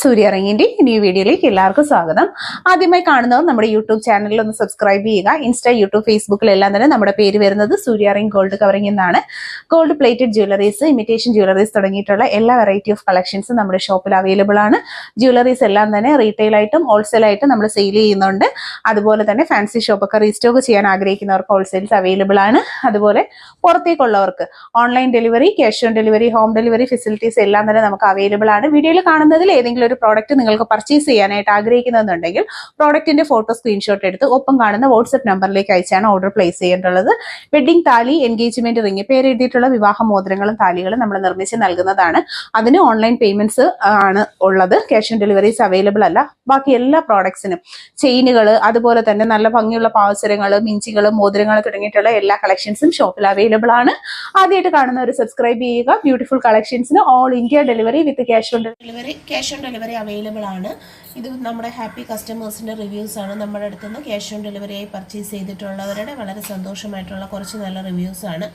സൂര്യ റിങ്ങിന്റെ ന്യൂ വീഡിയോയിലേക്ക് എല്ലാവർക്കും സ്വാഗതം. ആദ്യമായി കാണുന്നവർ നമ്മുടെ യൂട്യൂബ് ചാനലിൽ ഒന്ന് സബ്സ്ക്രൈബ് ചെയ്യുക. ഇൻസ്റ്റ, യൂട്യൂബ്, ഫേസ്ബുക്കിലെല്ലാം തന്നെ നമ്മുടെ പേര് വരുന്നത് സൂര്യ റിംഗ് ഗോൾഡ് കവറിംഗ് എന്നാണ്. Gold plated jewelleries, imitation jewelleries തുടങ്ങിയിട്ടുള്ള എല്ലാ വെറൈറ്റി ഓഫ് കളക്ഷൻസും നമ്മുടെ ഷോപ്പിൽ അവൈലബിൾ ആണ്. ജ്വല്ലറീസ് എല്ലാം തന്നെ റീറ്റെയിൽ ആയിട്ടും ഹോൾസെയിൽ ആയിട്ടും നമ്മൾ സെയിൽ ചെയ്യുന്നുണ്ട്. അതുപോലെ തന്നെ ഫാൻസി ഷോപ്പൊക്കെ റീസ്റ്റോക്ക് ചെയ്യാൻ ആഗ്രഹിക്കുന്നവർക്ക് ഹോൾസെയിൽസ് അവൈലബിൾ ആണ്. അതുപോലെ പുറത്തേക്കുള്ളവർക്ക് online delivery, cash on delivery, home delivery facilities എല്ലാം തന്നെ നമുക്ക് അവൈലബിൾ ആണ്. വീഡിയോയിൽ കാണുന്നതിൽ ഏതെങ്കിലും ഒരു പ്രോഡക്റ്റ് നിങ്ങൾക്ക് പർച്ചേസ് ചെയ്യാനായിട്ട് ആഗ്രഹിക്കുന്നുണ്ടെങ്കിൽ പ്രോഡക്റ്റിന്റെ ഫോട്ടോ സ്ക്രീൻഷോട്ട് എടുത്ത് ഒപ്പം കാണുന്ന വാട്സ്ആപ്പ് നമ്പറിലേക്ക് അയച്ചാണ് ഓർഡർ പ്ലേസ് ചെയ്യേണ്ടത്. വെഡിങ് താലി, എൻഗേജ്മെന്റ് റിംഗ്, പേര് എഴുതിയിട്ടുള്ള വിവാഹ മോതിരങ്ങളും താലികളും നമ്മൾ നിർമ്മിച്ച് നൽകുന്നതാണ്. അതിന് ഓൺലൈൻ പേയ്മെന്റ്സ് ആണ് ഉള്ളത്. ക്യാഷ് ഓൺ ഡെലിവറീസ് അവൈലബിൾ അല്ല. ബാക്കി എല്ലാ പ്രോഡക്ട്സിനും ചെയിനുകൾ, അതുപോലെ തന്നെ നല്ല ഭംഗിയുള്ള പാവസരങ്ങൾ, മിഞ്ചികൾ, മോതിരങ്ങൾ തുടങ്ങിയിട്ടുള്ള എല്ലാ കളക്ഷൻസും ഷോപ്പിൽ അവൈലബിൾ ആണ്. ആദ്യമായിട്ട് കാണുന്നവർ സബ്സ്ക്രൈബ് ചെയ്യുക. ബ്യൂട്ടിഫുൾ കളക്ഷൻസിന് all India delivery with cash on delivery available ആണ്. ഇത് നമ്മുടെ ഹാപ്പി കസ്റ്റമേഴ്സിന്റെ റിവ്യൂസ് ആണ്. നമ്മുടെ അടുത്ത് നിന്ന് ക്യാഷ് ഓൺ ഡെലിവറിയായി പർച്ചേസ് ചെയ്തിട്ടുള്ളവരുടെ വളരെ സന്തോഷമായിട്ടുള്ള കുറച്ച് നല്ല റിവ്യൂസ് ആണ്.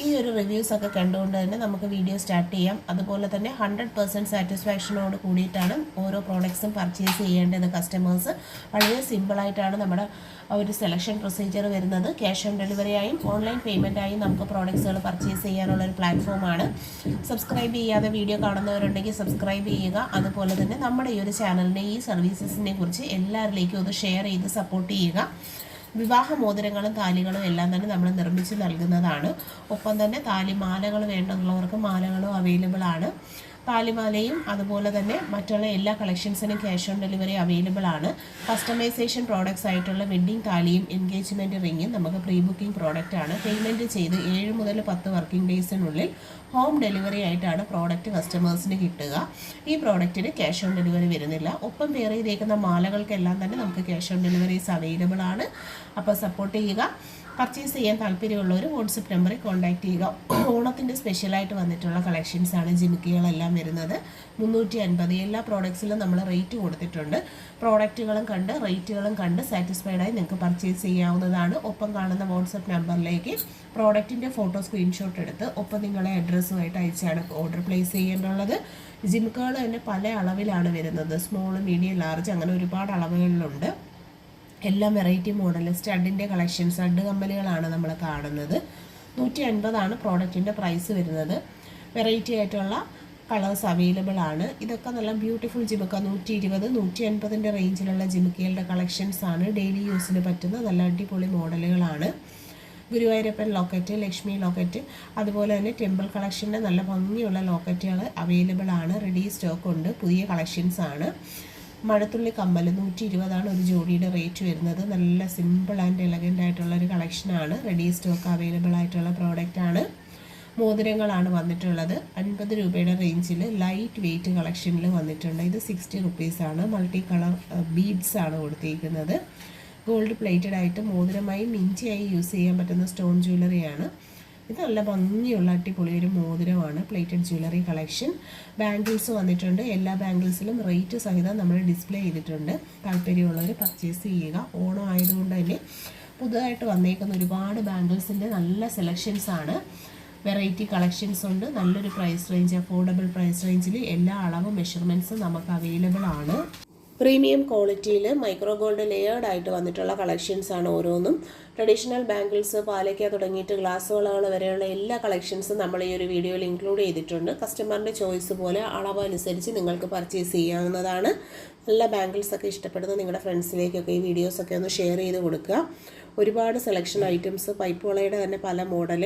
ഈ ഒരു റിവ്യൂസ് ഒക്കെ കണ്ടുകൊണ്ട് തന്നെ നമുക്ക് വീഡിയോ സ്റ്റാർട്ട് ചെയ്യാം. അതുപോലെ തന്നെ 100% സാറ്റിസ്ഫാക്ഷനോട് കൂടിയിട്ടാണ് ഓരോ പ്രോഡക്ട്സും പർച്ചേസ് ചെയ്യേണ്ടത്. കസ്റ്റമേഴ്സ് വളരെ സിമ്പിളായിട്ടാണ് നമ്മുടെ ഒരു സെലക്ഷൻ പ്രൊസീജിയർ വരുന്നത്. ക്യാഷ് ഓൺ ഡെലിവറിയായും ഓൺലൈൻ പേയ്മെൻറ്റായും നമുക്ക് പ്രോഡക്ട്സുകൾ പർച്ചേസ് ചെയ്യാനുള്ള ഒരു പ്ലാറ്റ്ഫോമാണ്. സബ്സ്ക്രൈബ് ചെയ്യാതെ വീഡിയോ കാണുന്നവരുണ്ടെങ്കിൽ സബ്സ്ക്രൈബ് ചെയ്യുക. അതുപോലെ തന്നെ നമ്മുടെ ഈ ഒരു ചാനലിൻ്റെ ഈ സർവീസസിനെ കുറിച്ച് എല്ലാവരിലേക്കും ഒന്ന് ഷെയർ ചെയ്ത് സപ്പോർട്ട് ചെയ്യുക. വിവാഹ മോതിരങ്ങളും താലികളും എല്ലാം തന്നെ നമ്മൾ നിർമ്മിച്ച് നൽകുന്നതാണ്. ഒപ്പം തന്നെ താലിമാലകൾ വേണ്ടുന്നവർക്ക് മാലകളും അവൈലബിൾ ആണ്. താലിമാലയും അതുപോലെ തന്നെ മറ്റുള്ള എല്ലാ കളക്ഷൻസിനും ക്യാഷ് ഓൺ ഡെലിവറി അവൈലബിൾ ആണ്. കസ്റ്റമൈസേഷൻ പ്രോഡക്ട്സ് ആയിട്ടുള്ള വെഡ്ഡിംഗ് താലിയും എൻഗേജ്മെൻറ്റ് റിങ്ങും നമുക്ക് പ്രീ ബുക്കിംഗ് പ്രോഡക്റ്റ് ആണ്. പേയ്മെൻറ്റ് ചെയ്ത് 7 മുതൽ 10 വർക്കിംഗ് ഡേയ്സിനുള്ളിൽ ഹോം ഡെലിവറി ആയിട്ടാണ് പ്രോഡക്റ്റ് കസ്റ്റമേഴ്സിന് കിട്ടുക. ഈ പ്രോഡക്റ്റിന് ക്യാഷ് ഓൺ ഡെലിവറി വരുന്നില്ല. ഒപ്പം വെയർ ചെയ്തേക്കുന്ന മാലകൾക്കെല്ലാം തന്നെ നമുക്ക് ക്യാഷ് ഓൺ ഡെലിവറീസ് അവൈലബിൾ ആണ്. അപ്പോൾ സപ്പോർട്ട് ചെയ്യുക. പർച്ചേസ് ചെയ്യാൻ താല്പര്യമുള്ളവർ വാട്സപ്പ് നമ്പറിൽ കോൺടാക്ട് ചെയ്യുക. ഓണത്തിൻ്റെ സ്പെഷ്യലായിട്ട് വന്നിട്ടുള്ള കളക്ഷൻസാണ് ജിമിക്കികളെല്ലാം വരുന്നത്. 350 എല്ലാ പ്രോഡക്ട്സിലും നമ്മൾ റേറ്റ് കൊടുത്തിട്ടുണ്ട്. പ്രോഡക്റ്റുകളും കണ്ട് റേറ്റുകളും കണ്ട് സാറ്റിസ്ഫൈഡായി നിങ്ങൾക്ക് പർച്ചേസ് ചെയ്യാവുന്നതാണ്. ഒപ്പം കാണുന്ന വാട്സപ്പ് നമ്പറിലേക്ക് പ്രോഡക്റ്റിൻ്റെ ഫോട്ടോ സ്ക്രീൻഷോട്ട് എടുത്ത് ഒപ്പം നിങ്ങളെ അഡ്രസ്സുമായിട്ട് അയച്ചാണ് ഓർഡർ പ്ലേസ് ചെയ്യേണ്ടുള്ളത്. ജിമിക്കുകൾ തന്നെ പല അളവിലാണ് വരുന്നത്. സ്മോൾ, മീഡിയം, ലാർജ് അങ്ങനെ ഒരുപാട് അളവുകളിലുണ്ട്. എല്ലാം വെറൈറ്റി മോഡൽ സ്റ്റഡിൻ്റെ കളക്ഷൻ, സ്റ്റഡ് കമ്മലുകളാണ് നമ്മൾ കാണുന്നത്. 150 പ്രോഡക്റ്റിൻ്റെ പ്രൈസ് വരുന്നത്. വെറൈറ്റി ആയിട്ടുള്ള കളേഴ്സ് അവൈലബിൾ ആണ്. ഇതൊക്കെ നല്ല ബ്യൂട്ടിഫുൾ ജിമിക്ക 120, 150 റേഞ്ചിലുള്ള ജിമിക്കകളുടെ കളക്ഷൻസ് ആണ്. ഡെയിലി യൂസിന് പറ്റുന്ന നല്ല അടിപൊളി മോഡലുകളാണ്. ഗുരുവായൂരപ്പൻ ലോക്കറ്റ്, ലക്ഷ്മി ലോക്കറ്റ്, അതുപോലെ തന്നെ ടെമ്പിൾ കളക്ഷൻ്റെ നല്ല ഭംഗിയുള്ള ലോക്കറ്റുകൾ അവൈലബിൾ ആണ്. റെഡി സ്റ്റോക്ക് ഉണ്ട്. പുതിയ കളക്ഷൻസ് ആണ്. മഴത്തുള്ളി കമ്മൽ 120 ഒരു ജോഡിയുടെ റേറ്റ് വരുന്നത്. നല്ല സിമ്പിൾ ആൻഡ് എലഗൻ്റ് ആയിട്ടുള്ള ഒരു കളക്ഷനാണ്. റെഡി സ്റ്റോക്ക് അവൈലബിൾ ആയിട്ടുള്ള പ്രോഡക്റ്റാണ്. മോതിരങ്ങളാണ് വന്നിട്ടുള്ളത്. 50 രൂപയുടെ റേഞ്ചിൽ ലൈറ്റ് വെയ്റ്റ് കളക്ഷനിൽ വന്നിട്ടുണ്ട്. ഇത് 60 റുപ്പീസാണ്. മൾട്ടി കളർ ബീഡ്സ് ആണ് കൊടുത്തിരിക്കുന്നത്. ഗോൾഡ് പ്ലേറ്റഡ് ആയിട്ട് മോതിരമായി മിഞ്ചിയായി യൂസ് ചെയ്യാൻ പറ്റുന്ന സ്റ്റോൺ ജ്വല്ലറിയാണ്. ഇത് നല്ല ഭംഗിയുള്ള അടിപൊളി ഒരു മോതിരമാണ്. Plated jewellery collection. ബാംഗിൾസ് വന്നിട്ടുണ്ട്. എല്ലാ ബാംഗിൾസിലും റേറ്റ് സഹിതം നമ്മൾ ഡിസ്പ്ലേ ചെയ്തിട്ടുണ്ട്. താല്പര്യമുള്ളവർ പർച്ചേസ് ചെയ്യുക. ഓണം ആയതുകൊണ്ട് തന്നെ പുതുതായിട്ട് വന്നേക്കുന്ന ഒരുപാട് ബാംഗിൾസിൻ്റെ നല്ല സെലക്ഷൻസ് ആണ്. വെറൈറ്റി കളക്ഷൻസ് ഉണ്ട്. നല്ലൊരു പ്രൈസ് റേഞ്ച്, അഫോർഡബിൾ പ്രൈസ് റേഞ്ചിൽ എല്ലാ അളവും മെഷർമെൻറ്റ്സും നമുക്ക് അവൈലബിൾ ആണ്. പ്രീമിയം ക്വാളിറ്റിയിൽ മൈക്രോ ഗോൾഡ് ലെയേർഡ് ആയിട്ട് വന്നിട്ടുള്ള കളക്ഷൻസ് ആണ് ഓരോന്നും. ട്രഡീഷണൽ ബാംഗിൾസ്, പാലയ്ക്ക തുടങ്ങിയിട്ട് ഗ്ലാസ് വളകൾ വരെയുള്ള എല്ലാ കളക്ഷൻസും നമ്മൾ ഈ ഒരു വീഡിയോയിൽ ഇൻക്ലൂഡ് ചെയ്തിട്ടുണ്ട്. കസ്റ്റമറിൻ്റെ ചോയ്സ് പോലെ അളവ് അനുസരിച്ച് നിങ്ങൾക്ക് പർച്ചേസ് ചെയ്യാവുന്നതാണ്. നല്ല ബാംഗിൾസൊക്കെ ഇഷ്ടപ്പെടുന്ന നിങ്ങളുടെ ഫ്രണ്ട്സിലേക്കൊക്കെ ഈ വീഡിയോസൊക്കെ ഒന്ന് ഷെയർ ചെയ്ത് കൊടുക്കുക. ഒരുപാട് സെലക്ഷൻ ഐറ്റംസ്, പൈപ്പ് വളയുടെ തന്നെ പല മോഡൽ.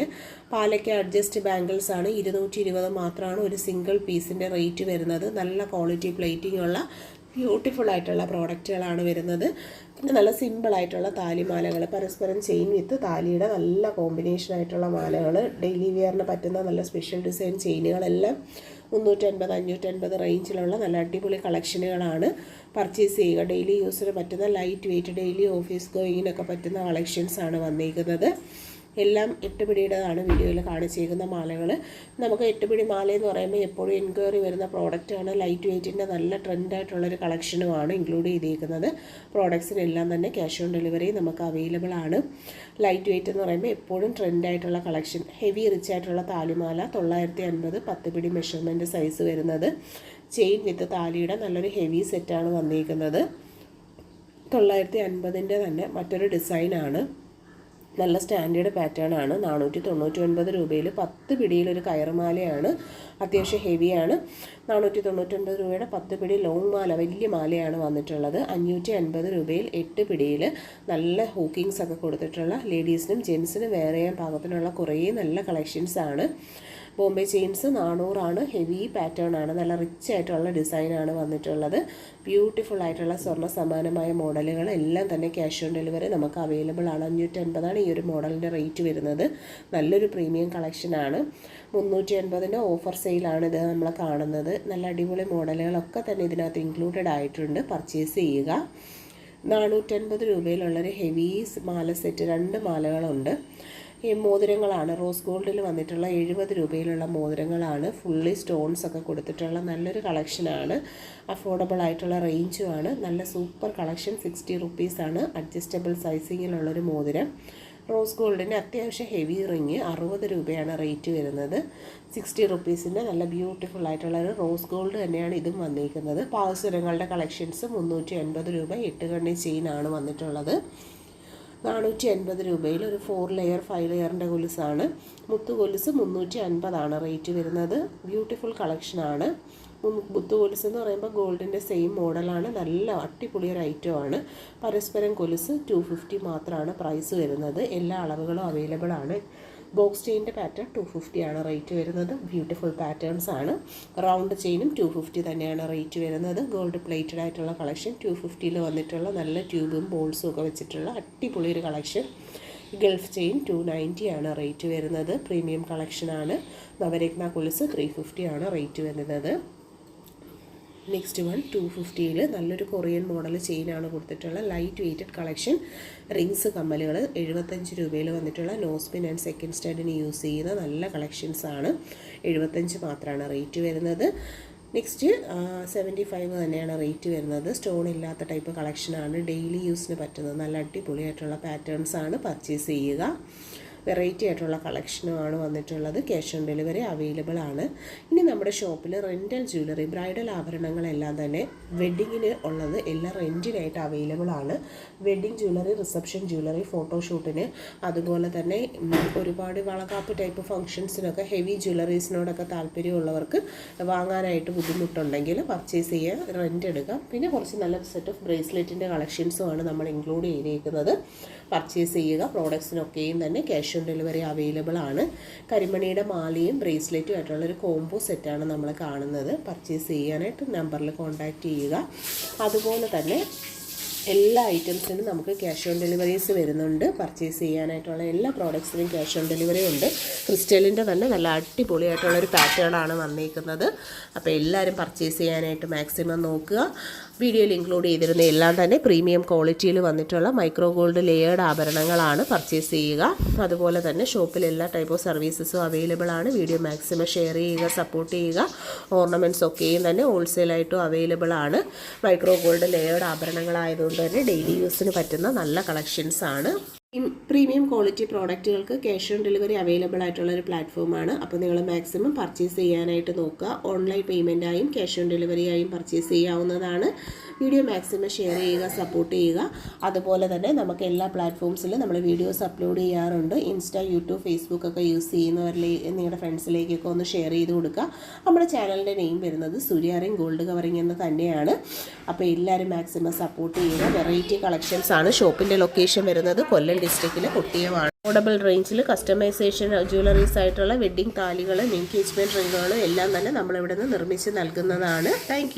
പാലയ്ക്ക അഡ്ജസ്റ്റ് ബാംഗിൾസ് ആണ്. 220 മാത്രമാണ് ഒരു സിംഗിൾ പീസിൻ്റെ റേറ്റ് വരുന്നത്. നല്ല ക്വാളിറ്റി പ്ലേറ്റിംഗ് ഉള്ള ബ്യൂട്ടിഫുൾ ആയിട്ടുള്ള പ്രോഡക്റ്റുകളാണ് വരുന്നത്. പിന്നെ നല്ല സിമ്പിളായിട്ടുള്ള താലിമാലകൾ, പരസ്പരം ചെയിൻ വിത്ത് താലിയുടെ നല്ല കോമ്പിനേഷൻ ആയിട്ടുള്ള മാലകൾ, ഡെയിലി വെയറിന് പറ്റുന്ന നല്ല സ്പെഷ്യൽ ഡിസൈൻ ചെയിനുകളെല്ലാം 350, 550 റേഞ്ചിലുള്ള നല്ല അടിപൊളി കളക്ഷനുകളാണ്. പർച്ചേസ് ചെയ്യുക. ഡെയിലി യൂസിന് പറ്റുന്ന ലൈറ്റ് വെയ്റ്റ്, ഡെയിലി ഓഫീസ് ഗോയിങ്ങിനൊക്കെ പറ്റുന്ന കളക്ഷൻസാണ് വന്നിരിക്കുന്നത്. എല്ലാം 8 പിടിയുടേതാണ് വീഡിയോയിൽ കാണിച്ചിരിക്കുന്ന മാലകൾ. നമുക്ക് 8 പിടി മാല എന്ന് പറയുമ്പോൾ എപ്പോഴും എൻക്വയറി വരുന്ന പ്രോഡക്റ്റാണ്. ലൈറ്റ് വെയ്റ്റിൻ്റെ നല്ല ട്രെൻഡായിട്ടുള്ളൊരു കളക്ഷനുമാണ് ഇൻക്ലൂഡ് ചെയ്തിരിക്കുന്നത്. പ്രോഡക്ട്സിനെല്ലാം തന്നെ ക്യാഷ് ഓൺ ഡെലിവറി നമുക്ക് അവൈലബിൾ ആണ്. ലൈറ്റ് വെയ്റ്റ് എന്ന് പറയുമ്പോൾ എപ്പോഴും ട്രെൻഡായിട്ടുള്ള കളക്ഷൻ. ഹെവി റിച്ച് ആയിട്ടുള്ള താലിമാല 950 10 പിടി മെഷർമെൻറ്റ് സൈസ് വരുന്നത്. ചെയിൻ വിത്ത് താലിയുടെ നല്ലൊരു ഹെവി സെറ്റാണ് വന്നിരിക്കുന്നത്. 950 തന്നെ മറ്റൊരു ഡിസൈനാണ്. നല്ല സ്റ്റാൻഡേർഡ് പാറ്റേൺ ആണ്. 499 രൂപയിൽ 10 പിടിയിലൊരു കയറുമാലയാണ്. അത്യാവശ്യം ഹെവിയാണ്. 499 രൂപയുടെ 10 പിടി ലോങ് മാല, വലിയ മാലയാണ് വന്നിട്ടുള്ളത്. 550 രൂപയിൽ 8 പിടിയിൽ നല്ല ഹൂക്കിങ്സ് ഒക്കെ കൊടുത്തിട്ടുള്ള ലേഡീസിനും ജെൻസിനും വെയർ ചെയ്യാൻ പാകത്തിനുള്ള കുറേ നല്ല കളക്ഷൻസാണ്. ബോംബെ ചെയിൻസ് 400 ആണ്. ഹെവി പാറ്റേൺ ആണ്. നല്ല റിച്ച് ആയിട്ടുള്ള ഡിസൈനാണ് വന്നിട്ടുള്ളത്. ബ്യൂട്ടിഫുൾ ആയിട്ടുള്ള സ്വർണ്ണ സമാനമായ മോഡലുകൾ എല്ലാം തന്നെ ക്യാഷ് ഓൺ ഡെലിവറി നമുക്ക് അവൈലബിൾ ആണ്. 550 ഈ ഒരു മോഡലിൻ്റെ റേറ്റ് വരുന്നത്. നല്ലൊരു പ്രീമിയം കളക്ഷനാണ്. 380 ഓഫർ സെയിലാണ് ഇത് നമ്മൾ കാണുന്നത്. നല്ല അടിപൊളി മോഡലുകളൊക്കെ തന്നെ ഇതിനകത്ത് ഇൻക്ലൂഡഡ് ആയിട്ടുണ്ട്. പർച്ചേസ് ചെയ്യുക. 450 രൂപയിലുള്ളൊരു ഹെവി മാല സെറ്റ്, 2 മാലകളുണ്ട്. ഈ മോതിരങ്ങളാണ് റോസ് ഗോൾഡിൽ വന്നിട്ടുള്ള 70 രൂപയിലുള്ള മോതിരങ്ങളാണ്. ഫുള്ളി സ്റ്റോൺസ് ഒക്കെ കൊടുത്തിട്ടുള്ള നല്ലൊരു കളക്ഷനാണ്. അഫോർഡബിൾ ആയിട്ടുള്ള റേഞ്ചുമാണ്. നല്ല സൂപ്പർ കളക്ഷൻ. 60 റുപ്പീസാണ്. അഡ്ജസ്റ്റബിൾ സൈസിങ്ങിലുള്ളൊരു മോതിരം. റോസ് ഗോൾഡിൻ്റെ അത്യാവശ്യം ഹെവി റിങ് 60 രൂപയാണ് റേറ്റ് വരുന്നത്. 60 റുപ്പീസിൻ്റെ നല്ല ബ്യൂട്ടിഫുൾ ആയിട്ടുള്ള ഒരു റോസ് ഗോൾഡ് തന്നെയാണ് ഇതും വന്നിരിക്കുന്നത്. പാവസുരങ്ങളുടെ കളക്ഷൻസ് 380 രൂപ. 8 കണ്ണി ചെയിനാണ് വന്നിട്ടുള്ളത്. 480 രൂപയിൽ ഒരു 4 ലെയർ 5 ലെയറിൻ്റെ കൊലുസാണ്. മുത്തു കൊലുസ് 350 റേറ്റ് വരുന്നത്. ബ്യൂട്ടിഫുൾ കളക്ഷനാണ്. മുത്തു കൊലുസ് എന്ന് പറയുമ്പോൾ ഗോൾഡിൻ്റെ സെയിം മോഡലാണ്. നല്ല അടിപൊളി ഒരു ഐറ്റമാണ്. പരസ്പരം കൊലുസ് 250 മാത്രമാണ് പ്രൈസ് വരുന്നത്. എല്ലാ അളവുകളും അവൈലബിൾ ആണ്. ബോക്സ് ചെയിൻ്റെ പാറ്റേൺ 250 ആണ് റേറ്റ് വരുന്നത്. ബ്യൂട്ടിഫുൾ പാറ്റേൺസ് ആണ്. റൗണ്ട് ചെയിനും 250 തന്നെയാണ് റേറ്റ് വരുന്നത്. ഗോൾഡ് പ്ലേറ്റഡ് ആയിട്ടുള്ള കളക്ഷൻ 250 വന്നിട്ടുള്ള നല്ല ട്യൂബും ബോൾസും ഒക്കെ വെച്ചിട്ടുള്ള അടിപൊളി ഒരു കളക്ഷൻ. ഗൾഫ് ചെയിൻ 290 ആണ് റേറ്റ് വരുന്നത്. പ്രീമിയം കളക്ഷനാണ്. നവരത്ന കൊലുസ് 350 ആണ് റേറ്റ് വരുന്നത്. നെക്സ്റ്റ് വൺ 250 നല്ലൊരു കൊറിയൻ മോഡൽ ചെയിനാണ് കൊടുത്തിട്ടുള്ള ലൈറ്റ് വെയ്റ്റഡ് കളക്ഷൻ. റിങ്സ് കമ്മലുകൾ 75 രൂപയിൽ വന്നിട്ടുള്ള നോസ്പിൻ ആൻഡ് സെക്കൻഡ് സ്റ്റാൻഡിന് യൂസ് ചെയ്യുന്ന നല്ല കളക്ഷൻസാണ്. 75 മാത്രമാണ് റേറ്റ് വരുന്നത്. നെക്സ്റ്റ് 75 തന്നെയാണ് റേറ്റ് വരുന്നത്. സ്റ്റോൺ ഇല്ലാത്ത ടൈപ്പ് കളക്ഷനാണ്. ഡെയിലി യൂസിന് പറ്റുന്നത് നല്ല അടിപൊളിയായിട്ടുള്ള പാറ്റേൺസാണ്. പർച്ചേസ് ചെയ്യുക. വെറൈറ്റി ആയിട്ടുള്ള കളക്ഷനുമാണ് വന്നിട്ടുള്ളത്. ക്യാഷ് ഓൺ ഡെലിവറി അവൈലബിൾ ആണ്. ഇനി നമ്മുടെ ഷോപ്പിൽ റെൻ്റൽ ജ്വല്ലറി, ബ്രൈഡൽ ആഭരണങ്ങളെല്ലാം തന്നെ വെഡ്ഡിങ്ങിന് ഉള്ളത് എല്ലാം റെൻറ്റിനായിട്ട് അവൈലബിൾ ആണ്. വെഡ്ഡിങ് ജ്വല്ലറി, റിസപ്ഷൻ ജ്വല്ലറി, ഫോട്ടോഷൂട്ടിന്, അതുപോലെ തന്നെ ഒരുപാട് വളകാപ്പ് ടൈപ്പ് ഫംഗ്ഷൻസിനൊക്കെ ഹെവി ജ്വല്ലറീസിനോടൊക്കെ താല്പര്യമുള്ളവർക്ക് വാങ്ങാനായിട്ട് ബുദ്ധിമുട്ടുണ്ടെങ്കിൽ പർച്ചേസ് ചെയ്യുക, റെൻ്റ് എടുക്കാം. പിന്നെ കുറച്ച് നല്ല സെറ്റ് ഓഫ് ബ്രേസ്ലെറ്റിൻ്റെ കളക്ഷൻസുമാണ് നമ്മൾ ഇൻക്ലൂഡ് ചെയ്തിരിക്കുന്നത്. പർച്ചേസ് ചെയ്യുക. പ്രോഡക്ട്സിനൊക്കെയും തന്നെ ക്യാഷ് ഓൺ ഡെലിവറി അവൈലബിൾ ആണ്. കരിമണിയുടെ മാലയും ബ്രേസ്ലെറ്റും ആയിട്ടുള്ളൊരു കോംബോ സെറ്റാണ് നമ്മൾ കാണുന്നത്. പർച്ചേസ് ചെയ്യാനായിട്ട് നമ്പറിൽ കോൺടാക്റ്റ് ചെയ്യുക. അതുപോലെ തന്നെ എല്ലാ ഐറ്റംസിനും നമുക്ക് ക്യാഷ് ഓൺ ഡെലിവറീസ് വരുന്നുണ്ട്. പർച്ചേസ് ചെയ്യാനായിട്ടുള്ള എല്ലാ പ്രോഡക്ട്സിനും ക്യാഷ് ഓൺ ഡെലിവറി ഉണ്ട്. ക്രിസ്റ്റലിൻ്റെ തന്നെ നല്ല അടിപൊളിയായിട്ടുള്ളൊരു പാറ്റേൺ ആണ് വന്നിരിക്കുന്നത്. അപ്പോൾ എല്ലാവരും പർച്ചേസ് ചെയ്യാനായിട്ട് മാക്സിമം നോക്കുക. വീഡിയോയിൽ ഇൻക്ലൂഡ് ചെയ്തിരുന്ന എല്ലാം തന്നെ പ്രീമിയം ക്വാളിറ്റിയിൽ വന്നിട്ടുള്ള മൈക്രോ ഗോൾഡ് ലെയേർഡ് ആഭരണങ്ങളാണ്. പർച്ചേസ് ചെയ്യുക. അതുപോലെ തന്നെ ഷോപ്പിൽ എല്ലാ ടൈപ്പ് ഓഫ് സർവീസസും അവൈലബിൾ ആണ്. വീഡിയോ മാക്സിമം ഷെയർ ചെയ്യുക, സപ്പോർട്ട് ചെയ്യുക. ഓർണമെൻറ്റ്സ് ഒക്കെയും തന്നെ ഹോൾസെയിലായിട്ടും അവൈലബിൾ ആണ്. മൈക്രോ ഗോൾഡ് ലെയേർഡ് ആഭരണങ്ങളായതുകൊണ്ട് തന്നെ ഡെയിലി യൂസിന് പറ്റുന്ന നല്ല കളക്ഷൻസ് ആണ്. പ്രീമിയം ക്വാളിറ്റി പ്രോഡക്റ്റുകൾക്ക് ക്യാഷ് ഓൺ ഡെലിവറി അവൈലബിൾ ആയിട്ടുള്ളൊരു പ്ലാറ്റ്ഫോമാണ്. അപ്പോൾ നിങ്ങൾ മാക്സിമം പർച്ചേസ് ചെയ്യാനായിട്ട് നോക്കുക. ഓൺലൈൻ പേയ്മെൻറ്റായും ക്യാഷ് ഓൺ ഡെലിവറിയായും പർച്ചേസ് ചെയ്യാവുന്നതാണ്. വീഡിയോ മാക്സിമം ഷെയർ ചെയ്യുക, സപ്പോർട്ട് ചെയ്യുക. അതുപോലെ തന്നെ നമുക്ക് എല്ലാ പ്ലാറ്റ്ഫോംസിലും നമ്മൾ വീഡിയോസ് അപ്ലോഡ് ചെയ്യാറുണ്ട്. ഇൻസ്റ്റ, യൂട്യൂബ്, ഫേസ്ബുക്ക് ഒക്കെ യൂസ് ചെയ്യുന്നവരിലേക്ക് നിങ്ങളുടെ ഫ്രണ്ട്സിലേക്കൊക്കെ ഒന്ന് ഷെയർ ചെയ്ത് കൊടുക്കുക. നമ്മുടെ ചാനലിൻ്റെ നെയിം വരുന്നത് സൂര്യാറിംഗ് ഗോൾഡ് കവറിംഗ് എന്ന് തന്നെയാണ്. അപ്പോൾ എല്ലാവരും മാക്സിമം സപ്പോർട്ട് ചെയ്യുക. വെറൈറ്റി കളക്ഷൻസ് ആണ്. ഷോപ്പിൻ്റെ ലൊക്കേഷൻ വരുന്നത് കൊല്ലം ഡിസ്ട്രിക്റ്റിലെ കൊട്ടിയമാണ്. അഫോർഡബിൾ റേഞ്ചിൽ കസ്റ്റമൈസേഷൻ ജ്വല്ലറീസ് ആയിട്ടുള്ള വെഡ്ഡിംഗ് താലികൾ, എൻഗേജ്മെൻറ്റ് റിങ്ങുകൾ എല്ലാം തന്നെ നമ്മളിവിടെ നിന്ന് നിർമ്മിച്ച് നൽകുന്നതാണ്. Thank you.